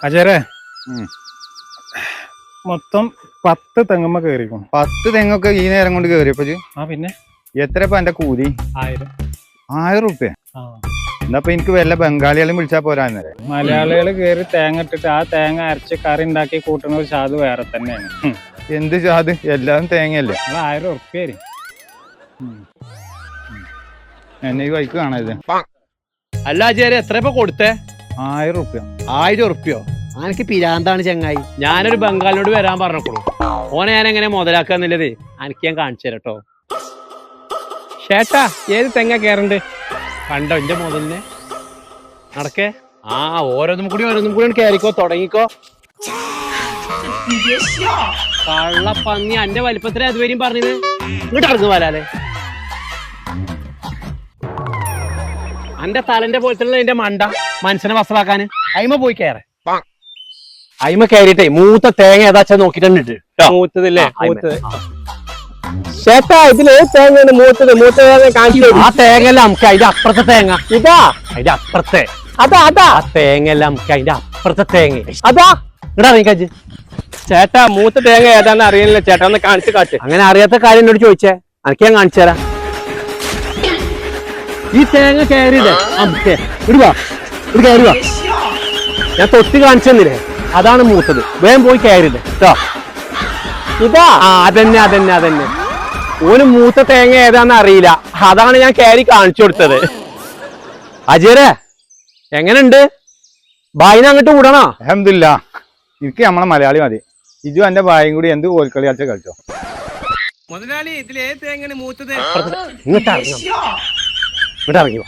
അജയരെ മൊത്തം 10 തെങ്ങമ്മ കേറിക്കും. 10 തെങ്ങൊക്കെ ഈ നേരം കൊണ്ട് കേറിയപ്പോ പിന്നെ എത്രപ്പ എന്റെ കൂലി? 1000 റുപ്യ. എന്നപ്പൊ എനിക്ക് വല്ല ബംഗാളികളും വിളിച്ചാ പോരാന്നേരം. മലയാളികൾ കേറി തേങ്ങ ഇട്ടിട്ട് ആ തേങ്ങ അരച്ച് കറി ഉണ്ടാക്കി കൂട്ടുന്ന ഒരു ചാത് വേറെ തന്നെയാണ്. എന്ത് ചാത്? എല്ലാരും തേങ്ങയല്ലേ. 1000 റുപ്യ എന്നെ ഈ വൈക്ക് കാണരുത്. അല്ല അജയരെ എത്ര കൊടുത്തേ? 1000 റുപ്യ. 1000 റുപ്യോ? എനിക്ക് പിരാന്താണ് ചങ്ങായി. ഞാനൊരു ബംഗാളിനോട് വരാൻ പറഞ്ഞോളൂ. ഓനെ ഞാൻ എങ്ങനെ മുതലാക്കാന്നുള്ളത് എനിക്ക് ഞാൻ കാണിച്ചു തരാം കേട്ടോ. ചേട്ടാ ഏത് തെങ്ങ കേറണ്ട് കണ്ടോ എന്റെ മുതലിനെ? നടക്കേ. ഓരോന്നും കൂടി കേറിക്കോ, തുടങ്ങിക്കോ. കള്ളപ്പന്നി എന്റെ വലിപ്പത്തിലെ അതുവരെയും പറഞ്ഞത് ഇങ്ങോട്ട് ഇറങ്ങു പോലാലേ. എന്റെ തലന്റെ പോലത്തുള്ള എന്റെ മണ്ട മനുഷ്യനെ വസ്ത്രമാക്കാന് അയിമ പോയി കയറേ. അയിമ കയറിയിട്ടേ മൂത്ത തേങ്ങ ഏതാച്ചാ നോക്കിട്ടുണ്ട്. മൂത്തതില്ലേ? മൂത്തത് ചേട്ടാ ഇതില് തേങ്ങ മൂത്തത് കാണിച്ചു. ആ തേങ്ങല്ല നമുക്ക് അതിന്റെ അപ്പുറത്തെ തേങ്ങ ഇതാ. അതിന്റെ അപ്പുറത്തെ അതാ ആ തേങ്ങല്ല നമുക്ക് അതിന്റെ അപ്പുറത്തെ തേങ്ങ അതാ. ഇടാ നീക്കാജ്. ചേട്ടാ മൂത്ത തേങ്ങ ഏതാന്ന് അറിയില്ല ചേട്ടാ, ഒന്ന് കാണിച്ചു കാട്ട്. അങ്ങനെ അറിയാത്ത കാര്യം എന്നോട് ചോദിച്ചേ, എനിക്ക് ഞാൻ കാണിച്ചു തരാം. ഈ തേങ്ങ കയറിയില്ലേ നമുക്ക് ഇടുവാ, ഇത് കയറുക. ഞാൻ തൊട്ട് കാണിച്ചു തന്നില്ലേ, അതാണ് മൂത്തത്. വേഗം പോയി കയറില്ലേ കേട്ടോ. ഇതാ അതന്നെ ഓന് മൂത്ത തേങ്ങ ഏതാന്ന് അറിയില്ല, അതാണ് ഞാൻ കയറി കാണിച്ചു കൊടുത്തത്. അജയരെ എങ്ങനെയുണ്ട്? ബായിനെ അങ്ങോട്ട് വിടണോ? അൽഹംദുലില്ലാ, എനിക്ക് നമ്മളെ മലയാളി മതി. ഇജു എന്റെ ബായും കൂടി എന്ത് കോൽക്കളി കളിച്ചോ. മുതലാളി ഇതിലേത് തേങ്ങ മൂത്തത്? ഇങ്ങോട്ട് ഇറങ്ങി വാ.